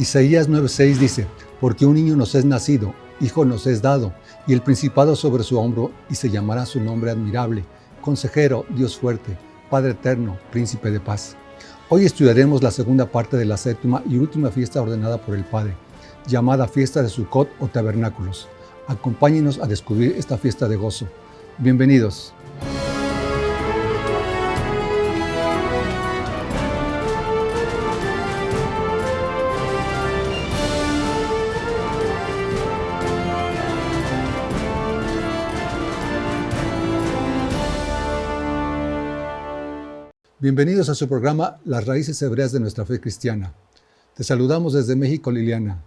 Isaías 9:6 dice, porque un niño nos es nacido, hijo nos es dado, y el principado sobre su hombro, y se llamará su nombre admirable, consejero, Dios fuerte, Padre eterno, príncipe de paz. Hoy estudiaremos la segunda parte de la séptima y última fiesta ordenada por el Padre, llamada fiesta de Sucot o tabernáculos. Acompáñenos a descubrir esta fiesta de gozo. Bienvenidos. Bienvenidos a su programa Las Raíces Hebreas de Nuestra Fe Cristiana. Te saludamos desde México, Liliana.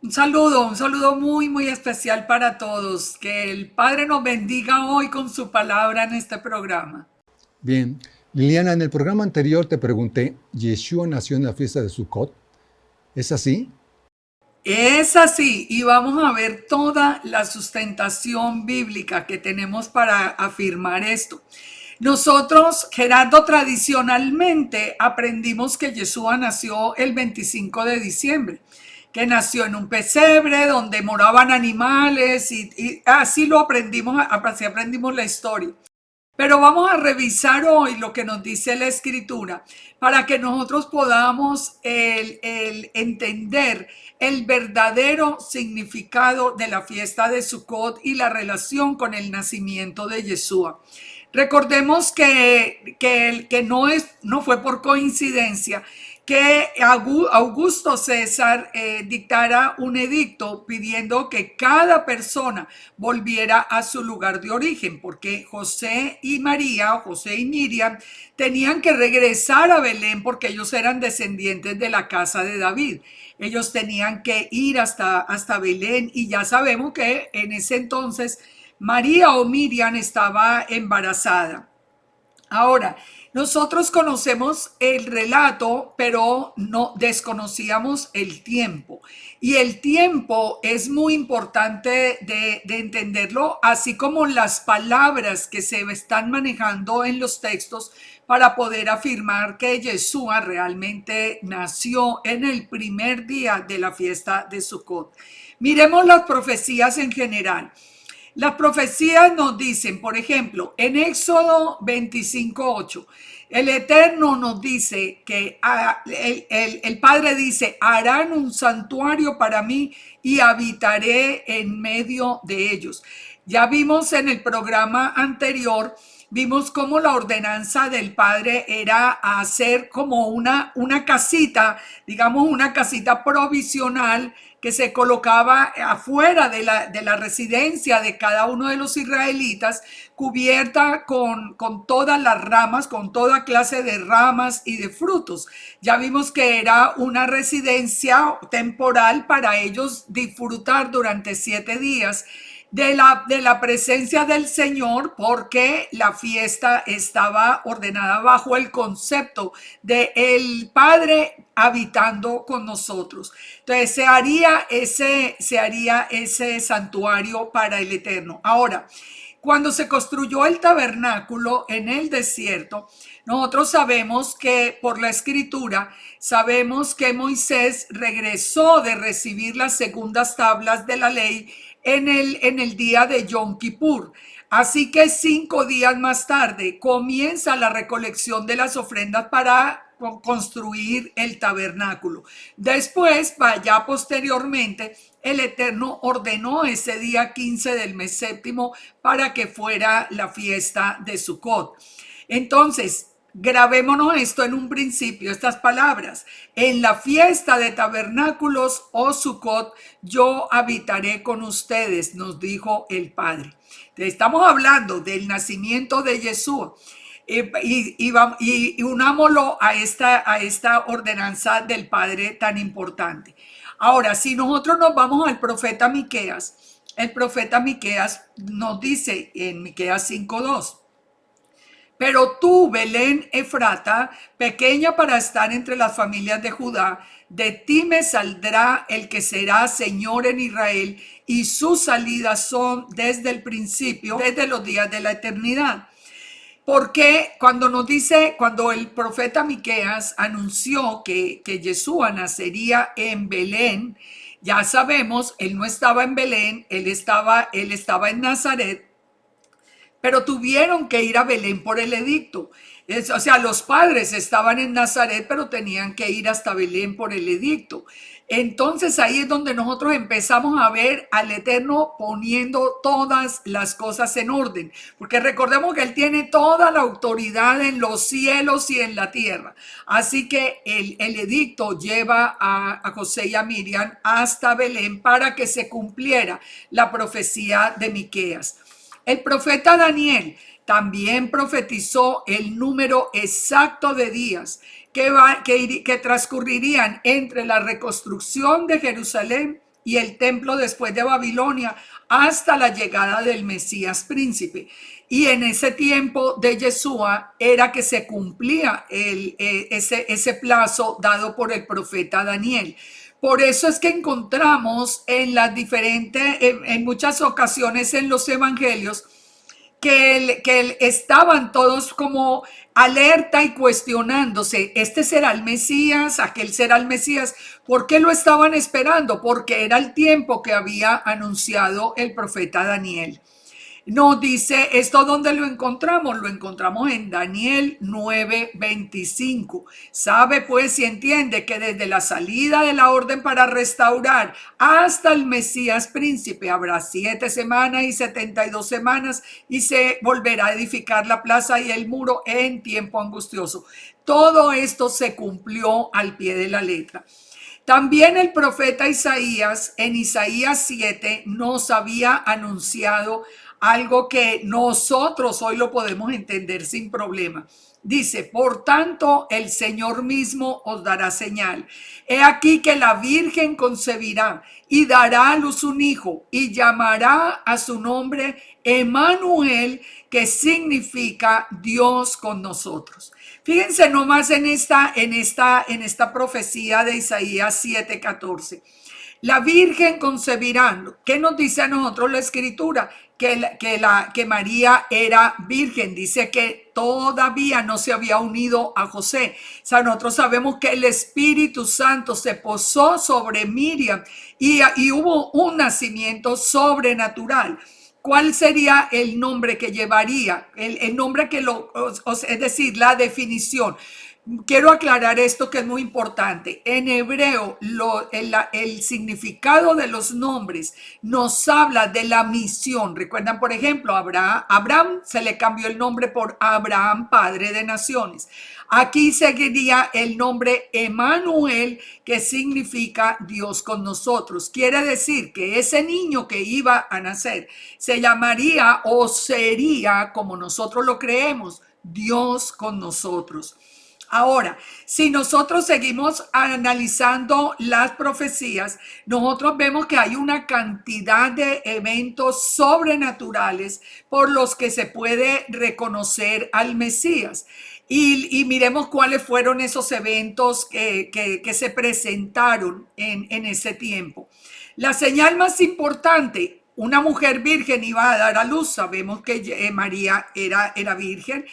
Un saludo muy especial para todos. Que el Padre nos bendiga hoy con su palabra en este programa. Bien, Liliana, en el programa anterior te pregunté, ¿Yeshua nació en la fiesta de Sucot? ¿Es así? Es así, y vamos a ver toda la sustentación bíblica que tenemos para afirmar esto. Nosotros, Gerardo, tradicionalmente aprendimos que Yeshua nació el 25 de diciembre, que nació en un pesebre donde moraban animales y así lo aprendimos, así aprendimos la historia. Pero vamos a revisar hoy lo que nos dice la Escritura para que nosotros podamos entender el verdadero significado de la fiesta de Sucot y la relación con el nacimiento de Yeshua. Recordemos que no fue por coincidencia que Augusto César dictara un edicto pidiendo que cada persona volviera a su lugar de origen, porque José y Miriam, tenían que regresar a Belén porque ellos eran descendientes de la casa de David. Ellos tenían que ir hasta Belén y ya sabemos que en ese entonces María o Miriam estaba embarazada. Ahora, nosotros conocemos el relato, pero no desconocíamos el tiempo. Y el tiempo es muy importante de entenderlo, así como las palabras que se están manejando en los textos para poder afirmar que Yeshua realmente nació en el primer día de la fiesta de Sucot. Miremos las profecías en general. Las profecías nos dicen, por ejemplo, en Éxodo 25:8, el Eterno nos dice que el Padre dice, harán un santuario para mí y habitaré en medio de ellos. Ya vimos en el programa anterior, vimos cómo la ordenanza del Padre era hacer como una casita, digamos una casita provisional que se colocaba afuera de la residencia de cada uno de los israelitas, cubierta con todas las ramas, con toda clase de ramas y de frutos. Ya vimos que era una residencia temporal para ellos disfrutar durante 7 días de la presencia del Señor, porque la fiesta estaba ordenada bajo el concepto de el Padre habitando con nosotros. Entonces se haría ese santuario para el Eterno. Ahora, cuando se construyó el tabernáculo en el desierto, nosotros sabemos que por la Escritura, sabemos que Moisés regresó de recibir las segundas tablas de la ley en el día de Yom Kippur. Así que 5 días más tarde comienza la recolección de las ofrendas para construir el tabernáculo. Después, ya posteriormente, el Eterno ordenó ese día 15 del mes séptimo para que fuera la fiesta de Sucot. Entonces, grabémonos esto en un principio, estas palabras. En la fiesta de tabernáculos o Sucot, yo habitaré con ustedes, nos dijo el Padre. Estamos hablando del nacimiento de Yeshua. Y unámoslo a esta ordenanza del Padre tan importante. Ahora, si nosotros nos vamos al profeta Miqueas, el profeta Miqueas nos dice en Miqueas 5:2, pero tú, Belén Efrata, pequeña para estar entre las familias de Judá, de ti me saldrá el que será Señor en Israel, y sus salidas son desde el principio, desde los días de la eternidad. Porque cuando nos dice, cuando el profeta Miqueas anunció que Yeshua nacería en Belén, ya sabemos, él no estaba en Belén, él estaba en Nazaret, pero tuvieron que ir a Belén por el edicto. O sea, los padres estaban en Nazaret, pero tenían que ir hasta Belén por el edicto. Entonces ahí es donde nosotros empezamos a ver al Eterno poniendo todas las cosas en orden, porque recordemos que Él tiene toda la autoridad en los cielos y en la tierra. Así que el edicto lleva a José y a Miriam hasta Belén para que se cumpliera la profecía de Miqueas. El profeta Daniel también profetizó el número exacto de días que transcurrirían entre la reconstrucción de Jerusalén y el templo después de Babilonia hasta la llegada del Mesías príncipe. Y en ese tiempo de Yeshua era que se cumplía ese plazo dado por el profeta Daniel. Por eso es que encontramos en muchas ocasiones en los evangelios, que estaban todos como alerta y cuestionándose, este será el Mesías, aquel será el Mesías. ¿Por qué lo estaban esperando? Porque era el tiempo que había anunciado el profeta Daniel. Nos dice esto, ¿dónde lo encontramos? Lo encontramos en Daniel 9:25. Sabe pues y entiende que desde la salida de la orden para restaurar hasta el Mesías príncipe habrá 7 semanas y 72 semanas y se volverá a edificar la plaza y el muro en tiempo angustioso. Todo esto se cumplió al pie de la letra. También el profeta Isaías en Isaías 7 nos había anunciado algo que nosotros hoy lo podemos entender sin problema. Dice, por tanto, el Señor mismo os dará señal. He aquí que la Virgen concebirá y dará a luz un hijo y llamará a su nombre Emmanuel, que significa Dios con nosotros. Fíjense nomás en esta profecía de Isaías 7:14. La Virgen concebirá. ¿Qué nos dice a nosotros la Escritura? Que María era virgen. Dice que todavía no se había unido a José. O sea, nosotros sabemos que el Espíritu Santo se posó sobre Miriam y hubo un nacimiento sobrenatural. ¿Cuál sería el nombre que llevaría? El nombre es decir, la definición. Quiero aclarar esto que es muy importante. En hebreo, el significado de los nombres nos habla de la misión. Recuerdan, por ejemplo, Abraham se le cambió el nombre por Abraham, padre de naciones. Aquí seguiría el nombre Emmanuel, que significa Dios con nosotros. Quiere decir que ese niño que iba a nacer se llamaría o sería, como nosotros lo creemos, Dios con nosotros. Ahora, si nosotros seguimos analizando las profecías, nosotros vemos que hay una cantidad de eventos sobrenaturales por los que se puede reconocer al Mesías. Y miremos cuáles fueron esos eventos que se presentaron en ese tiempo. La señal más importante, una mujer virgen iba a dar a luz. Sabemos que María era virgen.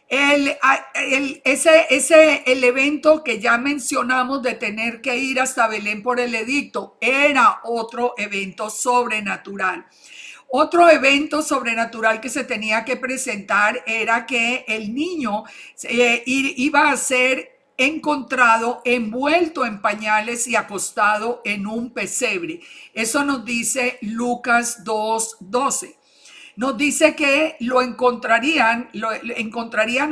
El evento que ya mencionamos de tener que ir hasta Belén por el edicto era otro evento sobrenatural. Otro evento sobrenatural que se tenía que presentar era que el niño iba a ser encontrado envuelto en pañales y acostado en un pesebre. Eso nos dice Lucas 2:12. Nos dice que lo encontrarían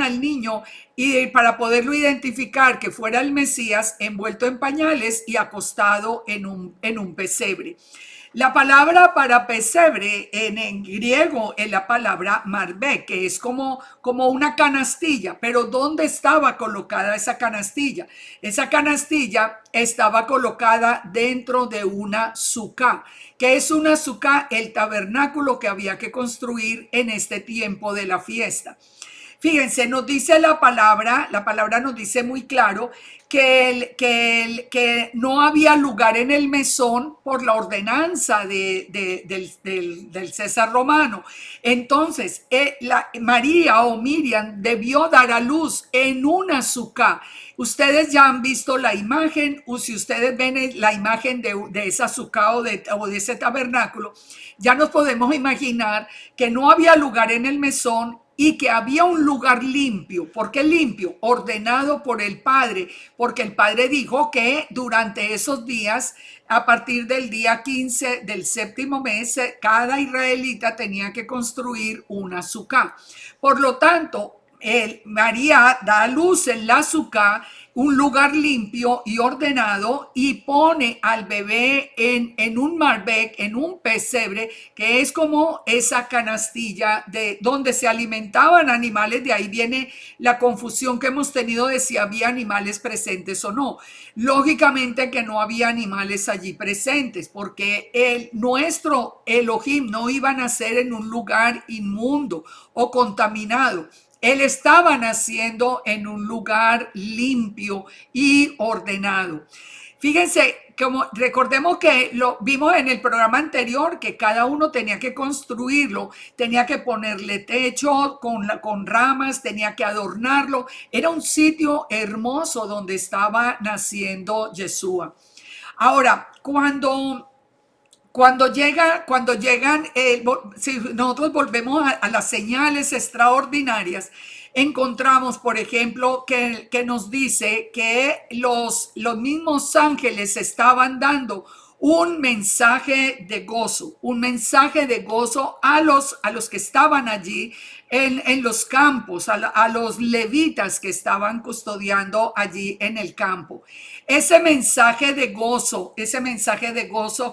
al niño y para poderlo identificar que fuera el Mesías envuelto en pañales y acostado en un pesebre. La palabra para pesebre en griego es la palabra marbé, que es como una canastilla. Pero ¿dónde estaba colocada esa canastilla? Esa canastilla estaba colocada dentro de una sucá. ¿Qué es una sucá? El tabernáculo que había que construir en este tiempo de la fiesta. Fíjense, nos dice la palabra nos dice muy claro que no había lugar en el mesón por la ordenanza del César romano. Entonces, María o Miriam debió dar a luz en una sucá. Ustedes ya han visto la imagen, o si ustedes ven la imagen de esa sucá o de ese tabernáculo, ya nos podemos imaginar que no había lugar en el mesón y que había un lugar limpio. ¿Por qué limpio? Ordenado por el Padre, porque el Padre dijo que durante esos días, a partir del día 15 del séptimo mes, cada israelita tenía que construir una sucá. Por lo tanto, María da a luz en la sucá un lugar limpio y ordenado y pone al bebé en un marbek, en un pesebre, que es como esa canastilla de donde se alimentaban animales. De ahí viene la confusión que hemos tenido de si había animales presentes o no. Lógicamente que no había animales allí presentes, porque nuestro Elohim no iba a nacer en un lugar inmundo o contaminado. Él estaba naciendo en un lugar limpio y ordenado. Fíjense, como recordemos que lo vimos en el programa anterior, que cada uno tenía que construirlo, tenía que ponerle techo con ramas, tenía que adornarlo. Era un sitio hermoso donde estaba naciendo Yeshua. Ahora, cuando llegan, si nosotros volvemos a las señales extraordinarias, encontramos, por ejemplo, que nos dice que los mismos ángeles estaban dando un mensaje de gozo a los que estaban allí en los campos, a los levitas que estaban custodiando allí en el campo. Ese mensaje de gozo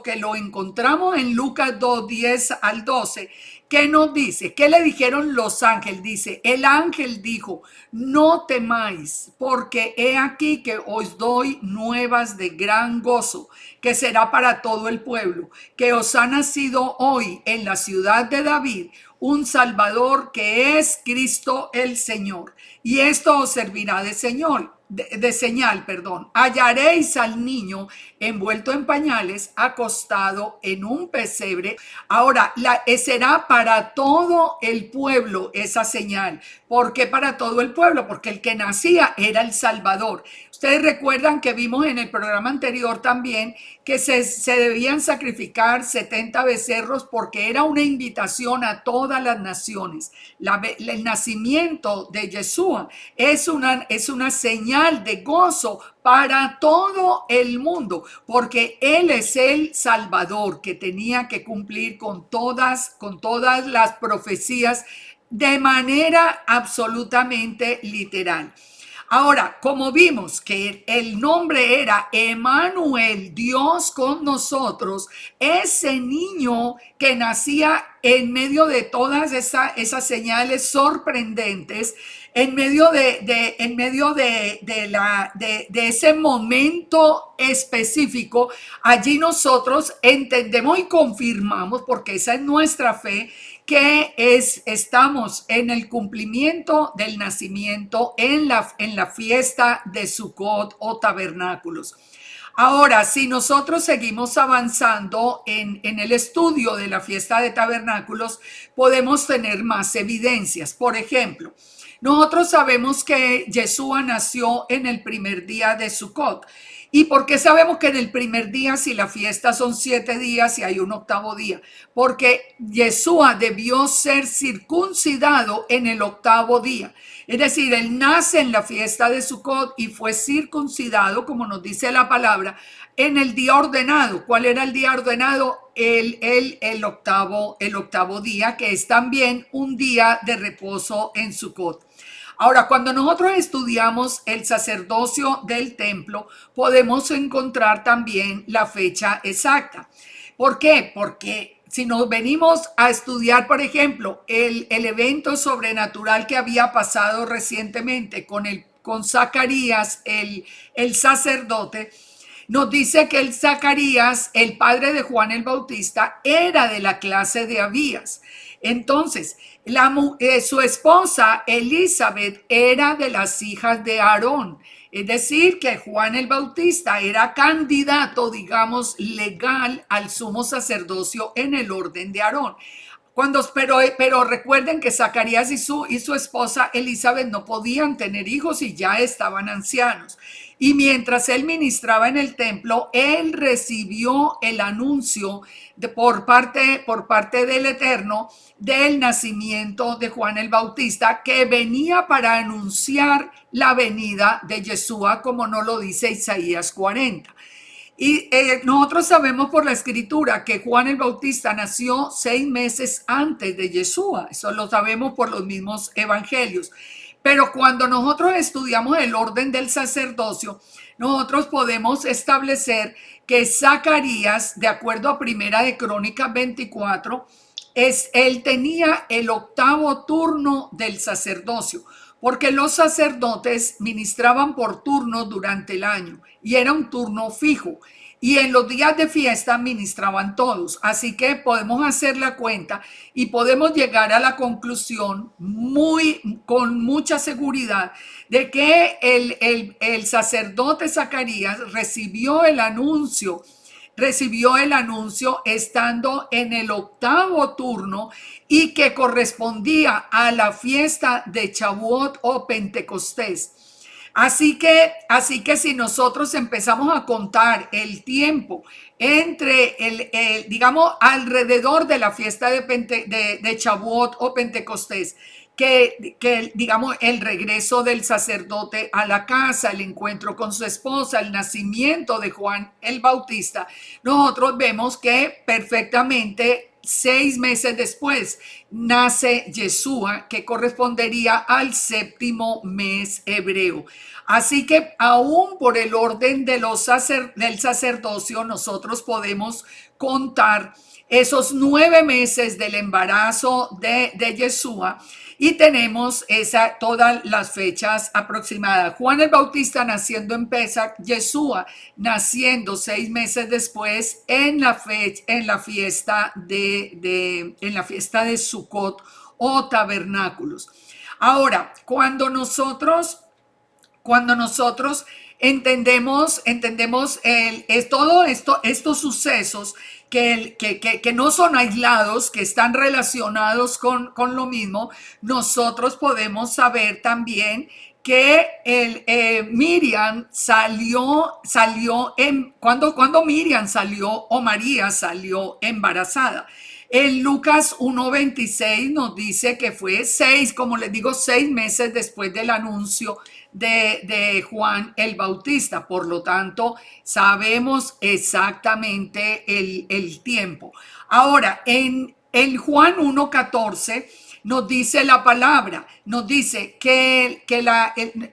que lo encontramos en Lucas 2, 10 al 12, ¿qué nos dice? ¿Qué le dijeron los ángeles? Dice, el ángel dijo, no temáis, porque he aquí que os doy nuevas de gran gozo, que será para todo el pueblo, que os ha nacido hoy en la ciudad de David un Salvador, que es Cristo el Señor. Y esto os servirá de señal. Hallaréis al niño envuelto en pañales, acostado en un pesebre. Ahora, será para todo el pueblo esa señal. ¿Por qué para todo el pueblo? Porque el que nacía era el Salvador. Ustedes recuerdan que vimos en el programa anterior también que se debían sacrificar 70 becerros porque era una invitación a todas las naciones. El nacimiento de Yeshua es una señal de gozo para todo el mundo, porque Él es el Salvador que tenía que cumplir con todas las profecías de manera absolutamente literal. Ahora, como vimos que el nombre era Emmanuel, Dios con nosotros, ese niño que nacía en medio de todas esas señales sorprendentes, en medio de ese momento específico, allí nosotros entendemos y confirmamos, porque esa es nuestra fe, que estamos en el cumplimiento del nacimiento en la fiesta de Sukkot o tabernáculos. Ahora, si nosotros seguimos avanzando en el estudio de la fiesta de tabernáculos, podemos tener más evidencias. Por ejemplo, nosotros sabemos que Yeshua nació en el primer día de Sukkot. ¿Y por qué sabemos que en el primer día, si la fiesta son 7 días y hay un octavo día? Porque Yeshua debió ser circuncidado en el octavo día. Es decir, él nace en la fiesta de Sukkot y fue circuncidado, como nos dice la palabra, en el día ordenado. ¿Cuál era el día ordenado? El octavo día, que es también un día de reposo en Sukkot. Ahora, cuando nosotros estudiamos el sacerdocio del templo, podemos encontrar también la fecha exacta. ¿Por qué? Porque si nos venimos a estudiar, por ejemplo, el evento sobrenatural que había pasado recientemente con Zacarías, el sacerdote, nos dice que el Zacarías, el padre de Juan el Bautista, era de la clase de Abías. Entonces, su esposa Elizabeth era de las hijas de Aarón. Es decir, que Juan el Bautista era candidato, digamos, legal al sumo sacerdocio en el orden de Aarón. Pero recuerden que Zacarías y su esposa Elizabeth no podían tener hijos y ya estaban ancianos. Y mientras él ministraba en el templo, él recibió el anuncio por parte del Eterno del nacimiento de Juan el Bautista, que venía para anunciar la venida de Yeshua, como nos lo dice Isaías 40. Y nosotros sabemos por la escritura que Juan el Bautista nació 6 meses antes de Yeshua. Eso lo sabemos por los mismos evangelios. Pero cuando nosotros estudiamos el orden del sacerdocio, nosotros podemos establecer que Zacarías, de acuerdo a Primera de Crónicas 24, él tenía el 8º turno del sacerdocio, porque los sacerdotes ministraban por turno durante el año y era un turno fijo. Y en los días de fiesta ministraban todos. Así que podemos hacer la cuenta y podemos llegar a la conclusión con mucha seguridad de que el sacerdote Zacarías recibió el anuncio estando en el 8º turno y que correspondía a la fiesta de Shavuot o Pentecostés. Así que si nosotros empezamos a contar el tiempo entre digamos, alrededor de la fiesta de Shavuot o Pentecostés, que digamos el regreso del sacerdote a la casa, el encuentro con su esposa, el nacimiento de Juan el Bautista, nosotros vemos que perfectamente 6 meses después nace Yeshua, que correspondería al 7º mes hebreo. Así que aún por el orden del sacerdocio, nosotros podemos contar esos 9 meses del embarazo de Yeshua y tenemos todas las fechas aproximadas. Juan el Bautista naciendo en Pesach, Yeshua naciendo 6 meses después en la fiesta de Sukkot o tabernáculos. Ahora, cuando nosotros entendemos todo estos sucesos que no son aislados, que están relacionados con lo mismo, nosotros podemos saber también que Miriam cuando Miriam salió o María salió embarazada. En Lucas 1:26 nos dice que fue 6 meses después del anuncio de Juan el Bautista. Por lo tanto, sabemos exactamente el tiempo. Ahora, en Juan 1:14 nos dice la palabra, nos dice que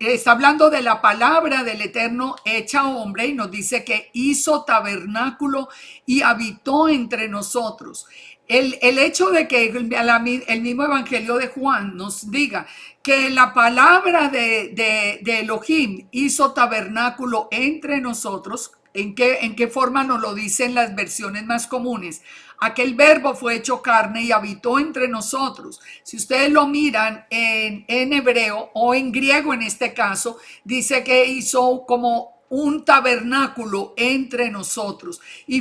está hablando de la palabra del Eterno hecha hombre y nos dice que hizo tabernáculo y habitó entre nosotros. El hecho de que el mismo evangelio de Juan nos diga que la palabra de Elohim hizo tabernáculo entre nosotros, ¿en qué forma nos lo dicen las versiones más comunes? Aquel verbo fue hecho carne y habitó entre nosotros. Si ustedes lo miran en hebreo o en griego en este caso, dice que hizo como un tabernáculo entre nosotros y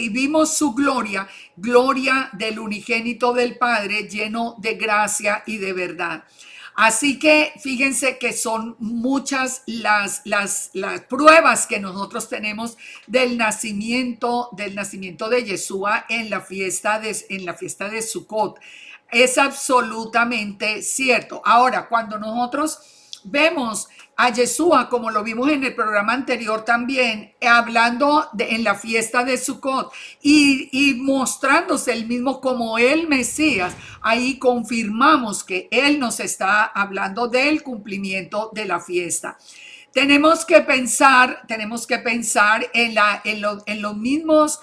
vimos su gloria del unigénito del Padre, lleno de gracia y de verdad. Así que fíjense que son muchas las pruebas que nosotros tenemos del nacimiento de Yeshua en la fiesta de Sukkot. Es absolutamente cierto. Ahora, cuando nosotros vemos a Yeshua, como lo vimos en el programa anterior también, hablando en la fiesta de Sukkot y mostrándose el mismo como el Mesías, ahí confirmamos que él nos está hablando del cumplimiento de la fiesta. Tenemos que pensar en los mismos,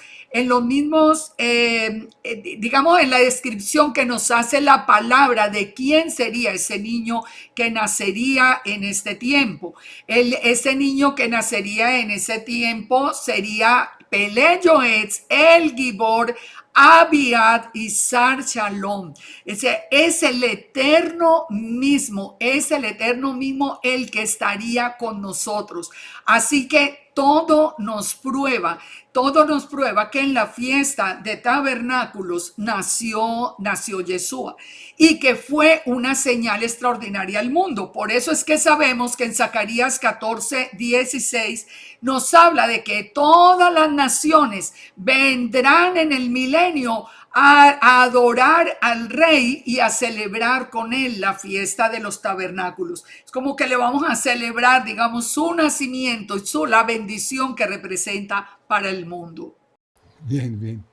digamos, en la descripción que nos hace la palabra de quién sería ese niño que nacería en este tiempo. Ese niño que nacería en ese tiempo sería Peleyo es el Gibor, Abiad y Sar Shalom. Ese es el eterno mismo, es el eterno mismo el que estaría con nosotros. Así que todo nos prueba que en la fiesta de tabernáculos nació Yeshua y que fue una señal extraordinaria al mundo. Por eso es que sabemos que en Zacarías 14:16 nos habla de que todas las naciones vendrán en el milenio a adorar al rey y a celebrar con él la fiesta de los tabernáculos. Es como que le vamos a celebrar, digamos, su nacimiento y la bendición que representa para el mundo. Bien, bien.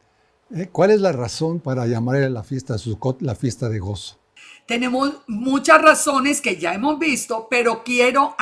¿Cuál es la razón para llamar a la fiesta de Sukkot la fiesta de gozo? Tenemos muchas razones que ya hemos visto, pero quiero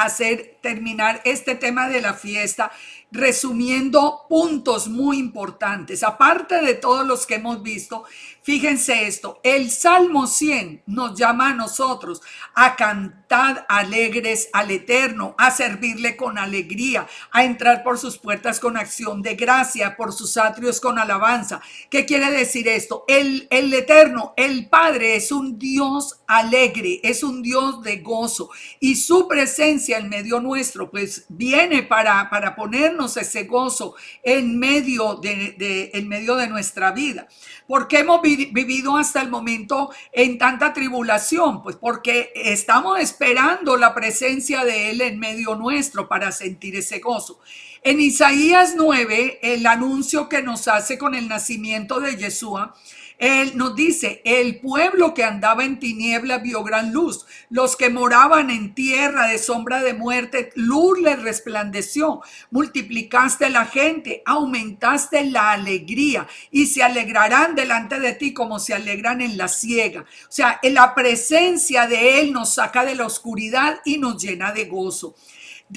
terminar este tema de la fiesta resumiendo puntos muy importantes. Aparte de todos los que hemos visto, fíjense esto, el Salmo 100 nos llama a nosotros a cantar alegres al Eterno, a servirle con alegría, a entrar por sus puertas con acción de gracia, por sus atrios con alabanza. ¿Qué quiere decir esto? El Eterno, el Padre, es un Dios alegre, es un Dios de gozo, y su presencia en medio nuestro pues viene para ponernos ese gozo en medio de nuestra vida. ¿Por qué hemos vivido hasta el momento en tanta tribulación? Pues porque estamos esperando la presencia de Él en medio nuestro para sentir ese gozo. En Isaías 9, el anuncio que nos hace con el nacimiento de Yeshua, él nos dice: el pueblo que andaba en tiniebla vio gran luz, los que moraban en tierra de sombra de muerte, luz les resplandeció. Multiplicaste la gente, aumentaste la alegría, y se alegrarán delante de ti como se alegran en la siega. O sea, en la presencia de Él nos saca de la oscuridad y nos llena de gozo.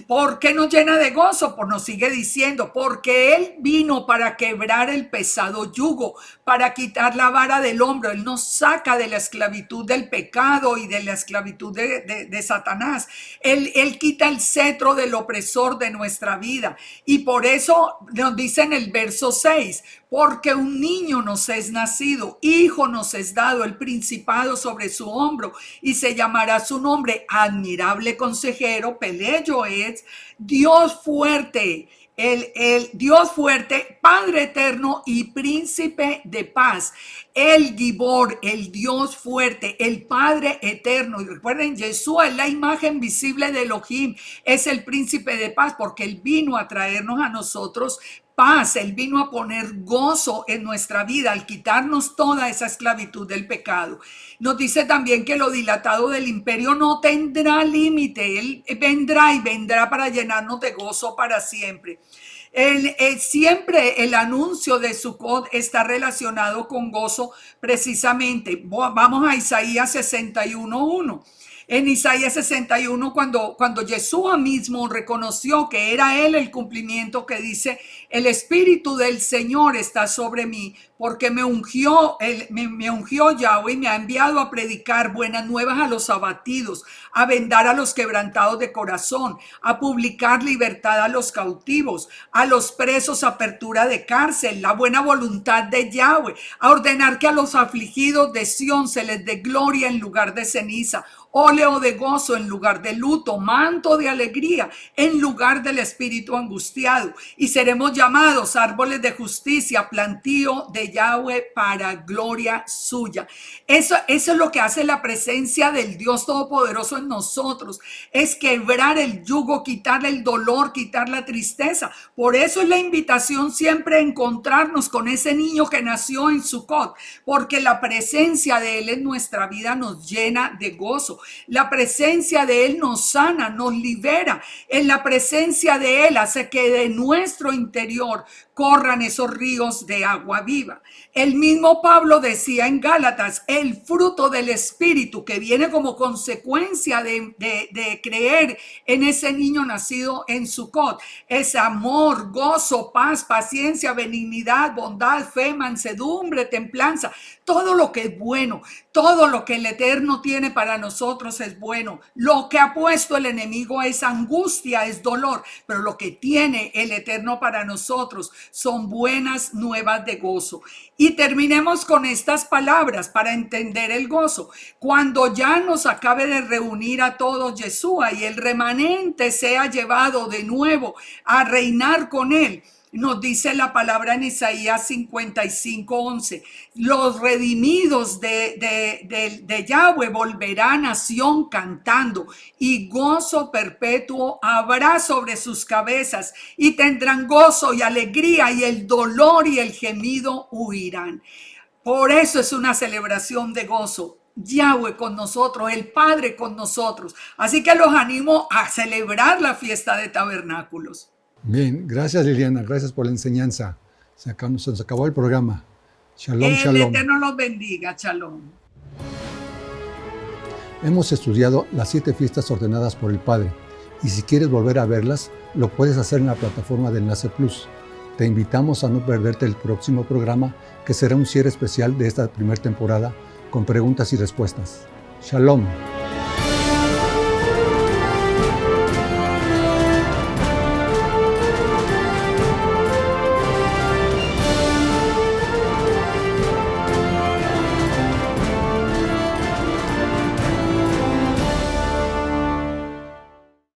¿Por qué nos llena de gozo? Pues nos sigue diciendo, porque Él vino para quebrar el pesado yugo, para quitar la vara del hombro. Él nos saca de la esclavitud del pecado y de la esclavitud de Satanás. Él quita el cetro del opresor de nuestra vida. Y por eso nos dice en el verso 6, porque un niño nos es nacido, hijo nos es dado, el principado sobre su hombro, y se llamará su nombre admirable consejero, Peleyo es, Dios fuerte, el Dios fuerte, Padre eterno y príncipe de paz. El Gibor, el Dios fuerte, el Padre eterno. Y recuerden, Yeshua es la imagen visible de Elohim, es el príncipe de paz, porque Él vino a traernos a nosotros paz. Él vino a poner gozo en nuestra vida al quitarnos toda esa esclavitud del pecado. Nos dice también que lo dilatado del imperio no tendrá límite. Él vendrá y vendrá para llenarnos de gozo para siempre. Siempre el anuncio de Sukkot está relacionado con gozo precisamente. Vamos a Isaías 61:1. En Isaías 61, cuando Yeshua mismo reconoció que era Él el cumplimiento, que dice: el Espíritu del Señor está sobre mí, porque me ungió Yahweh y me ha enviado a predicar buenas nuevas a los abatidos, a vendar a los quebrantados de corazón, a publicar libertad a los cautivos, a los presos apertura de cárcel, la buena voluntad de Yahweh, a ordenar que a los afligidos de Sión se les dé gloria en lugar de ceniza, óleo de gozo en lugar de luto, manto de alegría en lugar del espíritu angustiado, y seremos llamados árboles de justicia, plantío de Yahweh para gloria suya. Eso es lo que hace la presencia del Dios Todopoderoso en nosotros, es quebrar el yugo, quitar el dolor, quitar la tristeza. Por eso es la invitación siempre a encontrarnos con ese niño que nació en Sukkot, porque la presencia de Él en nuestra vida nos llena de gozo. La presencia de Él nos sana, nos libera. En la presencia de Él hace que de nuestro interior corran esos ríos de agua viva. El mismo Pablo decía en Gálatas: el fruto del Espíritu, que viene como consecuencia de creer en ese niño nacido en Sukkot, es amor, gozo, paz, paciencia, benignidad, bondad, fe, mansedumbre, templanza. Todo lo que es bueno, Todo lo que el Eterno tiene para nosotros es bueno. Lo que ha puesto el enemigo es angustia, es dolor, pero lo que tiene el Eterno para nosotros son buenas nuevas de gozo. Y terminemos con estas palabras para entender el gozo. Cuando ya nos acabe de reunir a todos Yeshua y el remanente sea llevado de nuevo a reinar con él, nos dice la palabra en Isaías 55:11, los redimidos de Yahweh volverán a Sión cantando, y gozo perpetuo habrá sobre sus cabezas, y tendrán gozo y alegría, y el dolor y el gemido huirán. Por eso es una celebración de gozo. Yahweh con nosotros, el Padre con nosotros. Así que los animo a celebrar la fiesta de tabernáculos. Bien, gracias Liliana, gracias por la enseñanza. Se nos acabó el programa. Shalom, El shalom. Eterno los bendiga. Shalom. Hemos estudiado las 7 fiestas ordenadas por el Padre, y si quieres volver a verlas, lo puedes hacer en la plataforma de Enlace Plus. Te invitamos a no perderte el próximo programa, que será un cierre especial de esta primera temporada con preguntas y respuestas. Shalom.